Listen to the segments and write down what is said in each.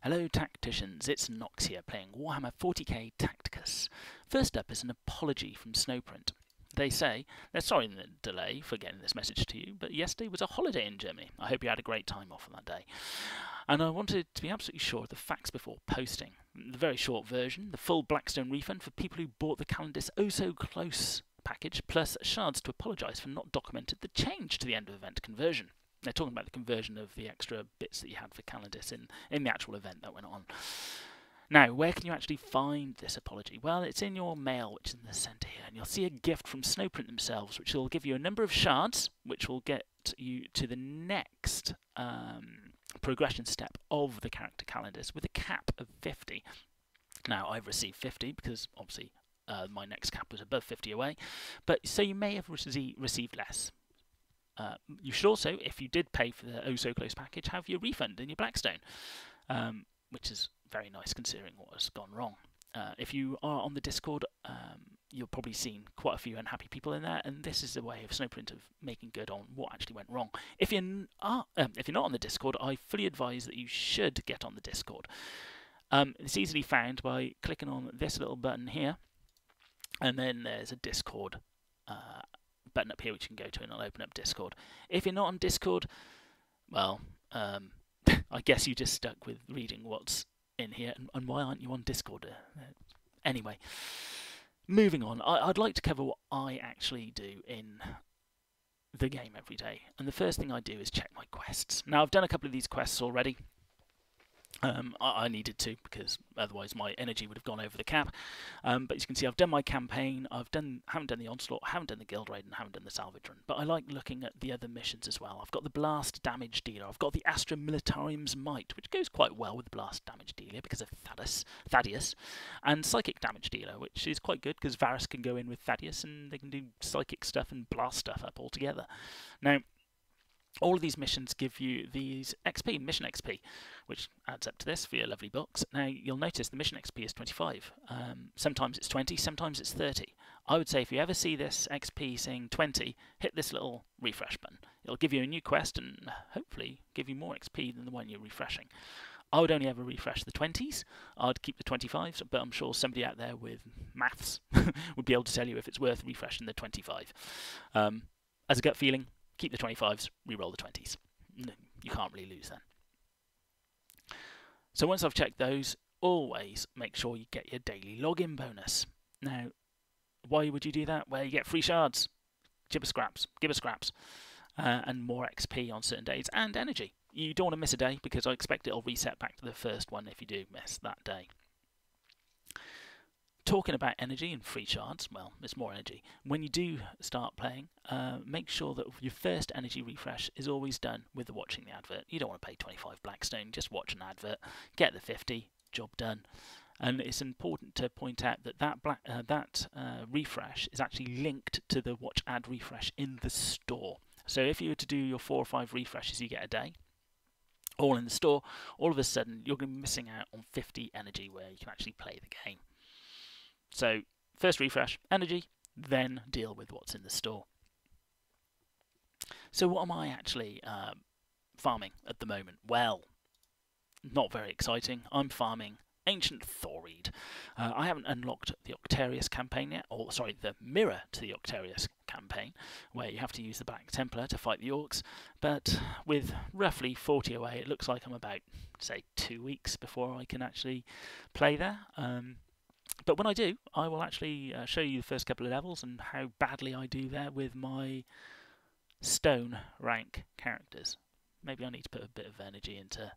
Hello Tacticians, it's Nox here playing Warhammer 40k Tacticus. First up is an apology from Snowprint. They say, they're sorry in the delay for getting this message to you, but yesterday was a holiday in Germany. I hope you had a great time off on that day. And I wanted to be absolutely sure of the facts before posting. The very short version, the full Blackstone refund for people who bought the Calendus Oh So Close package, plus shards to apologise for not documented the change to the end of event conversion. They're talking about the conversion of the extra bits that you had for Calendus in the actual event that went on. Now, where can you actually find this apology? Well, it's in your mail, which is in the centre here, and you'll see a gift from Snowprint themselves, which will give you a number of shards, which will get you to the next progression step of the character Calendus with a cap of 50. Now, I've received 50 because, obviously, my next cap was above 50 away, but so you may have received less. You should also, if you did pay for the Oh So Close package, have your refund in your Blackstone, which is very nice considering what has gone wrong. If you are on the Discord, you'll probably seen quite a few unhappy people in there, and this is a way of Snowprint of making good on what actually went wrong. If you're not on the Discord, I fully advise that you should get on the Discord. It's easily found by clicking on this little button here, and then there's a Discord button up here which you can go to, and it'll open up Discord. If you're not on Discord, well, I guess you just stuck with reading what's in here, and why aren't you on Discord? Anyway, moving on, I'd like to cover what I actually do in the game every day, and the first thing I do is check my quests. Now, I've done a couple of these quests already. I needed to, because otherwise my energy would have gone over the cap. But as you can see, I've done my campaign. haven't done the onslaught, haven't done the guild raid, and haven't done the salvage run. But I like looking at the other missions as well. I've got the blast damage dealer. I've got the Astra Militarium's might, which goes quite well with the blast damage dealer because of Thaddeus, and psychic damage dealer, which is quite good because Varus can go in with Thaddeus and they can do psychic stuff and blast stuff up all together. Now, all of these missions give you these XP, mission XP, which adds up to this for your lovely books. Now, you'll notice the mission XP is 25. Sometimes it's 20, sometimes it's 30. I would say if you ever see this XP saying 20, hit this little refresh button. It'll give you a new quest and hopefully give you more XP than the one you're refreshing. I would only ever refresh the 20s. I'd keep the 25s, but I'm sure somebody out there with maths would be able to tell you if it's worth refreshing the 25. As a gut feeling, keep the 25s, re-roll the 20s. You can't really lose then. So once I've checked those, always make sure you get your daily login bonus. Now, why would you do that? Well, you get free shards, give us scraps, and more XP on certain days, and energy. You don't want to miss a day, because I expect it'll reset back to the first one if you do miss that day. Talking about energy and free shards, well, there's more energy. When you do start playing, make sure that your first energy refresh is always done with watching the advert. You don't want to pay 25 Blackstone, just watch an advert, get the 50, job done. And it's important to point out that that refresh is actually linked to the watch ad refresh in the store. So if you were to do your 4 or 5 refreshes you get a day, all in the store, all of a sudden you're going to be missing out on 50 energy where you can actually play the game. So, first refresh, energy, then deal with what's in the store. So what am I actually farming at the moment? Well, not very exciting. I'm farming Ancient Thorreed. I haven't unlocked the Octarius campaign yet, or sorry, the mirror to the Octarius campaign, where you have to use the Black Templar to fight the Orcs, but with roughly 40 away, it looks like I'm about, say, 2 weeks before I can actually play there. But when I do, I will actually show you the first couple of levels and how badly I do there with my stone rank characters. Maybe I need to put a bit of energy into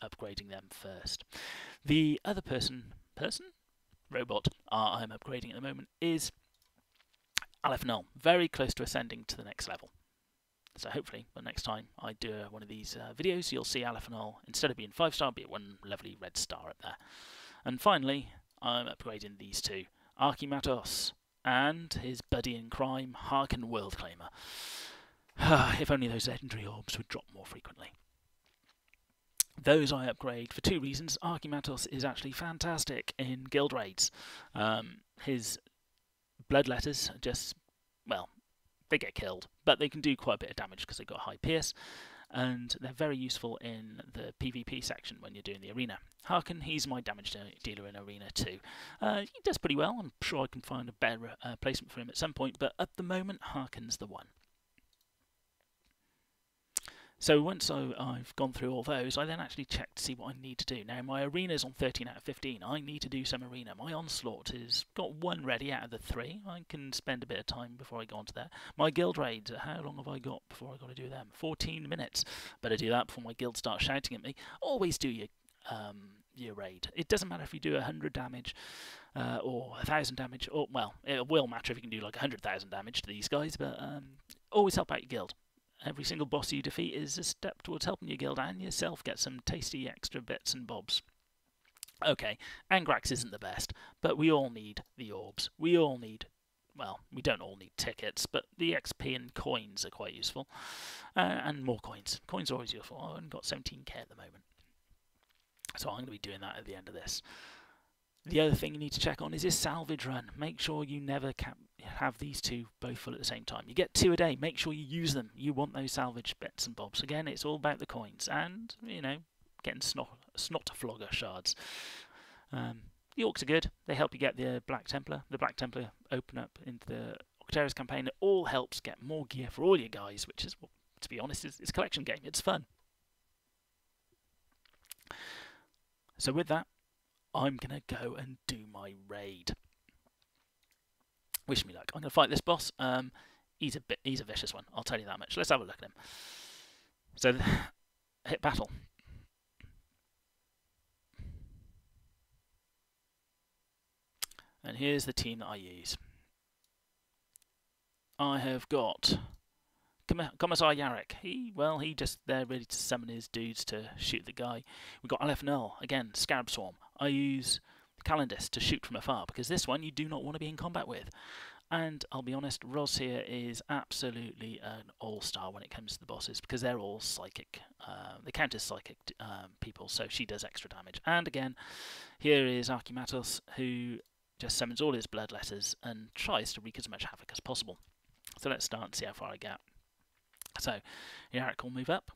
upgrading them first. The other robot I'm upgrading at the moment is Alephanol, very close to ascending to the next level. So hopefully, the next time I do one of these videos, you'll see Alephanol, instead of being 5-star, be one lovely red star up there. And finally, I'm upgrading these two, Archimatos and his buddy in crime, Harken Worldclaimer. If only those legendary orbs would drop more frequently. Those I upgrade for 2 reasons. Archimatos is actually fantastic in guild raids. His bloodletters just, well, they get killed, but they can do quite a bit of damage because they've got high pierce. and they're very useful in the PvP section when you're doing the arena. Harkin, he's my damage dealer in arena too. He does pretty well. I'm sure I can find a better placement for him at some point, but at the moment, Harkin's the one. So once I've gone through all those, I then actually check to see what I need to do. Now my arena's on 13 out of 15. I need to do some arena. My onslaught has got 1 ready out of the 3. I can spend a bit of time before I go on to that. My guild raids, how long have I got before I got to do them? 14 minutes. Better do that before my guild starts shouting at me. Always do your raid. It doesn't matter if you do 100 damage or 1,000 damage, or well, it will matter if you can do like 100,000 damage to these guys, but always help out your guild. Every single boss you defeat is a step towards helping your guild and yourself get some tasty extra bits and bobs. Okay, Angrax isn't the best, but we all need the orbs. We all need, well, we don't all need tickets, but the XP and coins are quite useful. And more coins. Coins are always useful. I've only got 17k at the moment. So I'm going to be doing that at the end of this. The other thing you need to check on is your salvage run. Make sure you never have these two both full at the same time. You get 2 a day. Make sure you use them. You want those salvage bits and bobs. Again, it's all about the coins and, you know, getting snot flogger shards. The orcs are good. They help you get the Black Templar. The Black Templar open up into the Octarius campaign. It all helps get more gear for all your guys, which is, well, to be honest, it's a collection game. It's fun. So with that, I'm going to go and do my raid. Wish me luck. I'm going to fight this boss. He's a vicious one, I'll tell you that much. Let's have a look at him. So, hit battle. And here's the team that I use. I have got Commissar Yarrick. He just there ready to summon his dudes to shoot the guy. We've got Aleph Null, again, Scarab Swarm. I use Calendus to shoot from afar, because this one you do not want to be in combat with. And I'll be honest, Roz here is absolutely an all-star when it comes to the bosses, because they're all psychic. They count as psychic people, so she does extra damage. And again, here is Archimatos, who just summons all his bloodletters and tries to wreak as much havoc as possible. So let's start and see how far I get. So, Yarrick will move up,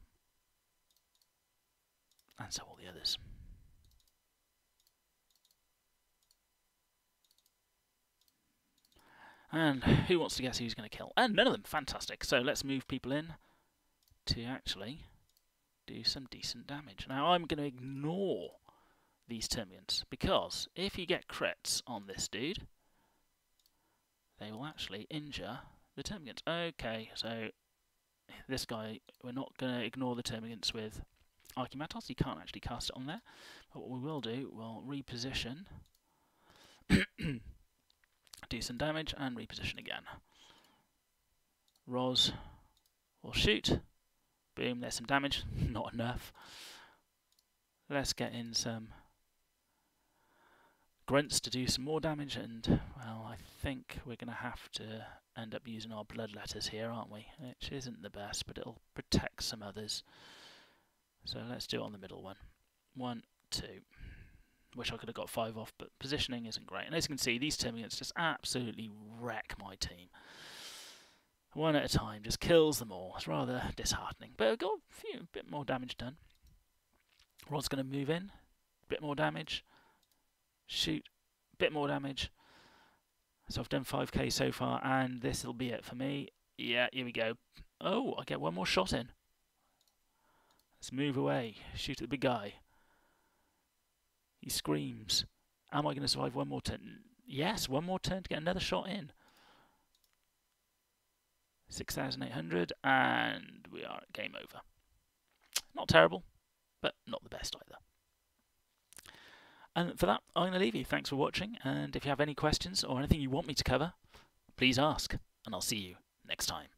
and so will the others. And who wants to guess who's going to kill? And none of them. Fantastic. So let's move people in to actually do some decent damage. Now I'm going to ignore these Termians, because if you get crits on this dude, they will actually injure the Termians. Okay, so this guy, we're not going to ignore the Termians with Archimatos. He can't actually cast it on there. But what we will do, we'll reposition. Do some damage and reposition again. Roz will shoot. Boom, there's some damage. Not enough. Let's get in some grunts to do some more damage, and well, I think we're going to have to end up using our bloodletters here, aren't we? Which isn't the best, but it'll protect some others. So let's do it on the middle one. 1, 2. Wish I could have got 5 off, but positioning isn't great. And as you can see, these Termians just absolutely wreck my team. One at a time, just kills them all. It's rather disheartening. But I've got a bit more damage done. Rod's going to move in. Bit more damage. Shoot. Bit more damage. So I've done 5k so far, and this will be it for me. Yeah, here we go. Oh, I get one more shot in. Let's move away. Shoot at the big guy. He screams. Am I going to survive one more turn? Yes, one more turn to get another shot in. 6,800, and we are at game over. Not terrible, but not the best either. And for that, I'm going to leave you. Thanks for watching, and if you have any questions or anything you want me to cover, please ask, and I'll see you next time.